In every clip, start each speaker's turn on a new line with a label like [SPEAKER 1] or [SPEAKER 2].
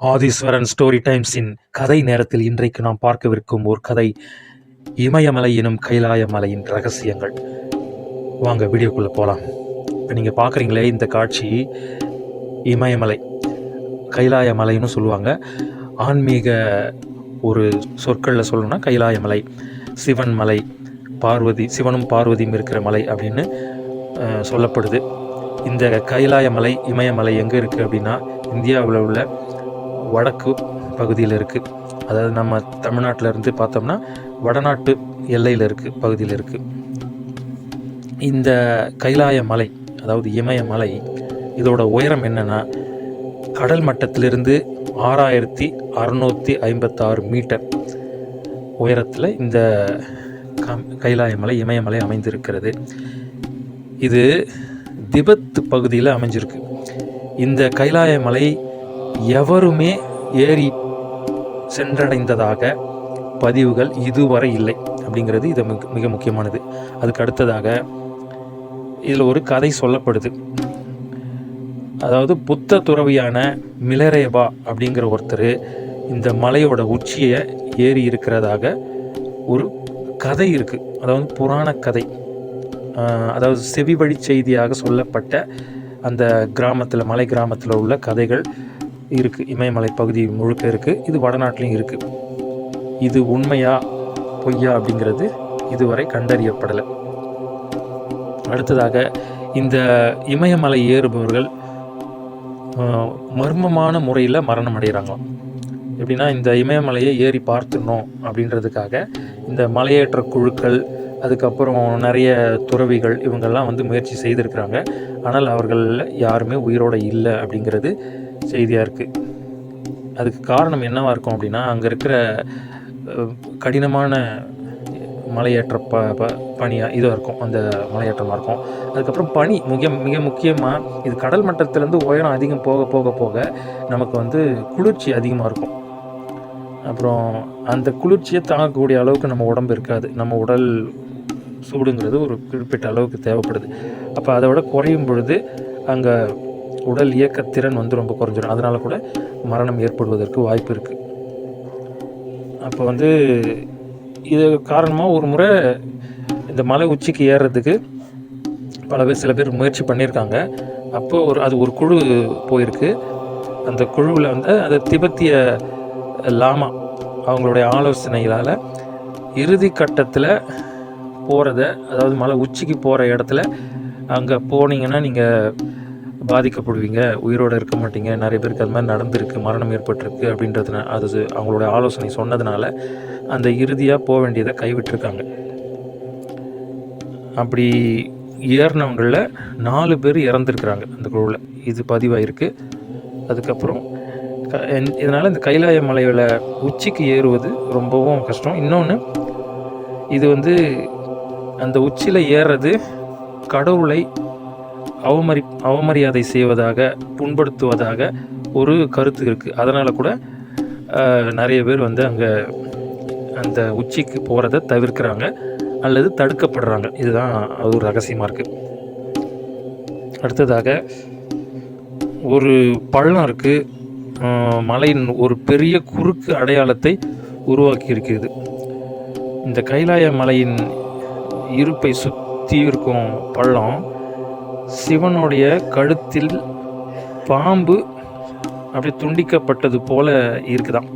[SPEAKER 1] Aadheeswaran story டைம்ஸின் கதை நேரத்தில் இன்றைக்கு நாம் பார்க்கவிருக்கும் ஒரு கதை இமயமலை எனும் கைலாய மலையின் ரகசியங்கள். வாங்க வீடியோக்குள்ளே போகலாம். இப்போ நீங்கள் பார்க்குறீங்களே இந்த காட்சி இமயமலை, கைலாய மலைன்னு சொல்லுவாங்க. ஆன்மீக ஒரு சொற்களில் சொல்லணும்னா கைலாய மலை, சிவன் மலை, சிவனும் பார்வதியும் இருக்கிற மலை அப்படின்னு சொல்லப்படுது. இந்த கைலாய மலை, இமயமலை எங்கே இருக்குது அப்படின்னா இந்தியாவில் உள்ள வடக்கு பகுதியில் இருக்குது. அதாவது நம்ம தமிழ்நாட்டில் இருந்து பார்த்தோம்னா வடநாட்டு எல்லையில் இருக்குது, பகுதியில் இருக்குது. இந்த கைலாய மலை, அதாவது இமயமலை, இதோட உயரம் என்னென்னா கடல் மட்டத்திலிருந்து 6656 மீட்டர் உயரத்தில் இந்த கைலாய மலை, இமயமலை அமைந்திருக்கிறது. இது திபெத் பகுதியில் அமைஞ்சிருக்கு. இந்த கைலாய மலை எவருமே ஏறி சென்றடைந்ததாக பதிவுகள் இதுவரை இல்லை அப்படிங்கிறது இது மிக முக்கியமானது. அதுக்கு அடுத்ததாக இதில் ஒரு கதை சொல்லப்படுது. அதாவது புத்த துறவியான மிலரேபா அப்படிங்கிற ஒருத்தர் இந்த மலையோட உச்சியை ஏறி இருக்கிறதாக ஒரு கதை இருக்குது. அதாவது புராண கதை, அதாவது செவி வழி செய்தியாக சொல்லப்பட்ட அந்த கிராமத்தில், மலை கிராமத்தில் உள்ள கதைகள் இருக்குது. இமயமலை பகுதி முழுக்க இருக்குது. இது வடநாட்டிலையும் இருக்குது. இது உண்மையா பொய்யா அப்படிங்கிறது இதுவரை கண்டறியப்படலை. அடுத்ததாக இந்த இமயமலை ஏறுபவர்கள் மர்மமான முறையில் மரணம் அடைகிறாங்களாம். எப்படின்னா, இந்த இமயமலையை ஏறி பார்த்துடணும் அப்படின்றதுக்காக இந்த மலையேற்ற குழுக்கள், அதுக்கப்புறம் நிறைய துறவிகள், இவங்கெல்லாம் முயற்சி செய்திருக்கிறாங்க. ஆனால் அவர்கள் யாருமே உயிரோடு இல்லை அப்படிங்கிறது செய்தியாக இருக்குது. அதுக்கு காரணம் என்னவாக இருக்கும் அப்படின்னா, அங்கே இருக்கிற கடினமான மலையேற்ற பனியாக இதாக இருக்கும், அந்த மலையேற்றமாக இருக்கும். அதுக்கப்புறம் பனி மிக முக்கியமாக, இது கடல் மட்டத்திலேருந்து உயரம் அதிகம் போக போக போக நமக்கு குளிர்ச்சி அதிகமாக இருக்கும். அப்புறம் அந்த குளிர்ச்சியை தாங்கக்கூடிய அளவுக்கு நம்ம உடம்பு இருக்காது. நம்ம உடல் சூடுங்கிறது ஒரு குறிப்பிட்ட அளவுக்கு தேவைப்படுது. அப்போ அதை விட குறையும் பொழுது அங்கே உடல் இயக்கத்திறன் ரொம்ப குறைஞ்சிடும். அதனால் கூட மரணம் ஏற்படுவதற்கு வாய்ப்பு இருக்குது. அப்போ இது காரணமாக ஒரு முறை இந்த மலை உச்சிக்கு ஏறுறதுக்கு சில பேர் முயற்சி பண்ணியிருக்காங்க. அப்போது அது ஒரு குழு போயிருக்கு. அந்த குழுவில் அது திபெத்திய லாமா அவங்களுடைய ஆலோசனைகளால் இறுதி கட்டத்தில் போகிறத, அதாவது மலை உச்சிக்கு போகிற இடத்துல அங்கே போனீங்கன்னா நீங்கள் பாதிக்கப்படுவீங்க, உயிரோடு இருக்க மாட்டீங்க, நிறைய பேருக்கு அது மாதிரி நடந்திருக்கு, மரணம் ஏற்பட்டிருக்கு அப்படின்றதுனால, அது அவங்களுடைய ஆலோசனை சொன்னதுனால அந்த இறுதியாக போக வேண்டியதை கைவிட்டிருக்காங்க. அப்படி ஏறினவங்களில் 4 பேர் இறந்துருக்குறாங்க அந்த குழுவில். இது பதிவாயிருக்கு. அதுக்கப்புறம் இதனால் இந்த கைலாய மலையில் உச்சிக்கு ஏறுவது ரொம்பவும் கஷ்டம். இன்னொன்று, இது அந்த உச்சியில் ஏறுறது கடவுளை அவமரியாதை செய்வதாக, புண்படுத்துவதாக ஒரு கருத்து இருக்குது. அதனால் கூட நிறைய பேர் அங்கே அந்த உச்சிக்கு போகிறத தவிர்க்கிறாங்க அல்லது தடுக்கப்படுறாங்க. இதுதான் ஒரு ரகசியமாக இருக்குது. அடுத்ததாக ஒரு பள்ளம் இருக்குது. மலையின் ஒரு பெரிய குறுக்கு அடையாளத்தை உருவாக்கி இருக்கிறது. இந்த கைலாய மலையின் இருப்பை சுற்றி இருக்கும் பள்ளம் சிவனுடைய கழுத்தில் பாம்பு அப்படியே துண்டிக்கப்பட்டது போல இருக்குதான்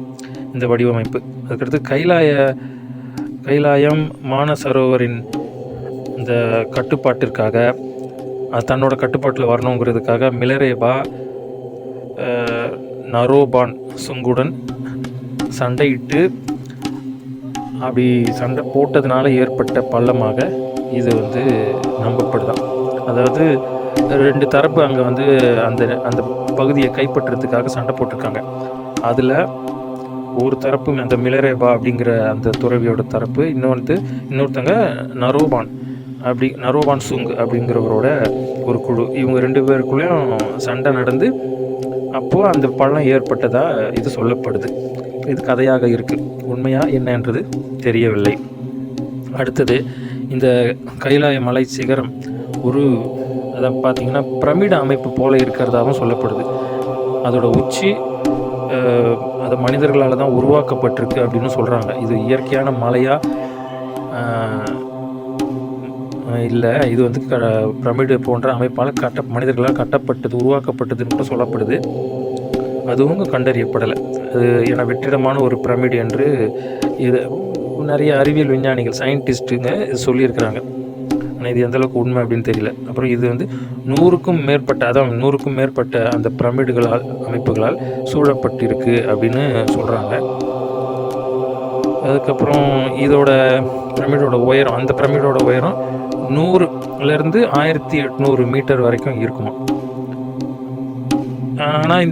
[SPEAKER 1] இந்த வடிவமைப்பு. அதுக்கடுத்து கைலாயம் மானசரோவரின் இந்த கட்டுப்பாட்டிற்காக, தன்னோட கட்டுப்பாட்டில் வரணுங்கிறதுக்காக மிலரேபா நரோபான் சுங்குடன் சண்டையிட்டு அப்படி சண்டை போட்டதுனால ஏற்பட்ட பள்ளமாக இது நம்பப்படுதான். அதாவது 2 தரப்பு அங்கே அந்த அந்த பகுதியை கைப்பற்றுறதுக்காக சண்டை போட்டிருக்காங்க. அதில் ஒரு தரப்பு அந்த மிலரேபா அப்படிங்கிற அந்த துறவியோட தரப்பு, இன்னொருத்தங்க நரோபான் சுங் அப்படிங்கிறவரோட ஒரு குழு. இவங்க 2 பேருக்குள்ளேயும் சண்டை நடந்து அப்போது அந்த பள்ளம் ஏற்பட்டதாக இது சொல்லப்படுது. இது கதையாக இருக்குது. உண்மையாக என்னன்றது தெரியவில்லை. அடுத்தது, இந்த கைலாய மலை சிகரம் அதை பார்த்திங்கன்னா பிரமிட அமைப்பு போல இருக்கிறதாகவும் சொல்லப்படுது. அதோட உச்சி அது மனிதர்களால் தான் உருவாக்கப்பட்டிருக்கு அப்படின்னு சொல்கிறாங்க. இது இயற்கையான மலையா இல்லை, இது வந்து பிரமிடு போன்ற அமைப்பால் மனிதர்களால் கட்டப்பட்டது, உருவாக்கப்பட்டதுன்னு கூட சொல்லப்படுது. அதுவும் கண்டறியப்படலை. அது ஏன்னா வெற்றிடமான ஒரு பிரமிடு என்று இது நிறைய அறிவியல் விஞ்ஞானிகள், சயின்டிஸ்ட்டுங்க சொல்லியிருக்கிறாங்க. ஆனால் இது எந்தளவுக்கு உண்மை அப்படின்னு தெரியல. அப்புறம் இது வந்து 100க்கும் மேற்பட்ட அந்த பிரமிடுகளால், அமைப்புகளால் சூழப்பட்டிருக்கு அப்படின்னு சொல்கிறாங்க. அதுக்கப்புறம் இதோட பிரமிடோட உயரம், அந்த பிரமிடோட உயரம் 100லேருந்து 1800 மீட்டர் வரைக்கும் இருக்குமா. ஆனால்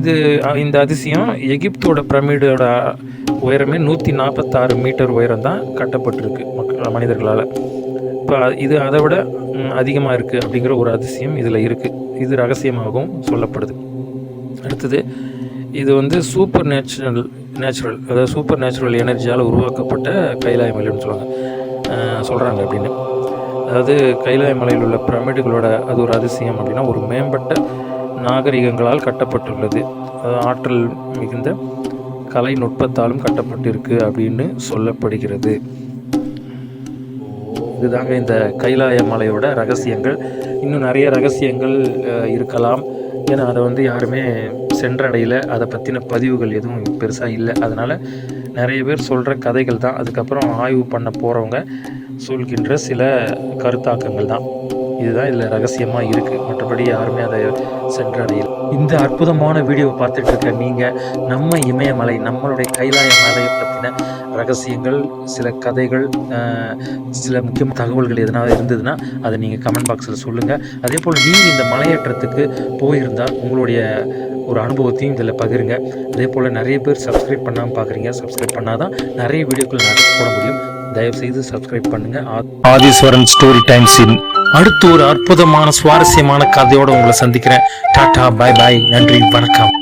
[SPEAKER 1] இந்த அதிசயம் எகிப்தோட பிரமிடோட உயரமே 146 மீட்டர் உயரம் தான் கட்டப்பட்டிருக்கு மனிதர்களால். இப்போ இது அதை விட அதிகமாக இருக்குது அப்படிங்கிற ஒரு அதிசயம் இதில் இருக்குது. இது ரகசியமாகவும் சொல்லப்படுது. அடுத்தது, இது வந்து சூப்பர் நேச்சுரல் அதாவது சூப்பர் நேச்சுரல் எனர்ஜியால் உருவாக்கப்பட்ட கைலாய மலைன்னு சொல்கிறாங்க அப்படின்னு. அதாவது கைலாய மலையில் உள்ள பிரமிடுகளோட அது ஒரு அதிசயம் அப்படின்னா, ஒரு மேம்பட்ட நாகரிகங்களால் கட்டப்பட்டுள்ளது. ஆற்றல் மிகுந்த கலை நுட்பத்தாலும் கட்டப்பட்டிருக்கு அப்படின்னு சொல்லப்படுகிறது. இதுதாங்க இந்த கைலாய மலையோட ரகசியங்கள். இன்னும் நிறைய ரகசியங்கள் இருக்கலாம். ஏன்னா அதை வந்து யாருமே சென்றடையில், அதை பற்றின பதிவுகள் எதுவும் பெருசாக இல்லை. அதனால் நிறைய பேர் சொல்கிற கதைகள் தான், அதுக்கப்புறம் ஆய்வு பண்ண போகிறவங்க சொல்கின்ற சில கருத்தாக்கங்கள் தான். இதுதான் இதில் ரகசியமாக இருக்குது. மற்றபடி யாருமே அதை சென்றடையில். இந்த அற்புதமான வீடியோவை பார்த்துட்டு இருக்க நீங்கள் நம்ம இமயமலை, நம்மளுடைய கைலாய மலையை பற்றின ரகசியங்கள், சில கதைகள், சில முக்கியமான தகவல்கள் எதனாவது இருந்ததுன்னா அதை நீங்கள் கமெண்ட் பாக்ஸில் சொல்லுங்கள். அதே போல் நீங்கள் இந்த மலையேற்றத்துக்கு போயிருந்தால் உங்களுடைய ஒரு அனுபவத்தையும் இதில் பகிருங்க. அதே போல் நிறைய பேர் சப்ஸ்கிரைப் பண்ணாமல் பார்க்குறீங்க. சப்ஸ்கிரைப் பண்ணால் தான் நிறைய வீடியோக்கள் போட முடியும். தயவுசெய்து சப்ஸ்கிரைப் பண்ணுங்கள். ஆதீஸ்வரன் ஸ்டோரி டைம்ஸின் அடுத்து ஒரு அற்புதமான சுவாரஸ்யமான கதையோடு உங்களை சந்திக்கிறேன். டாடா, பாய் பாய், நன்றி, வணக்கம்.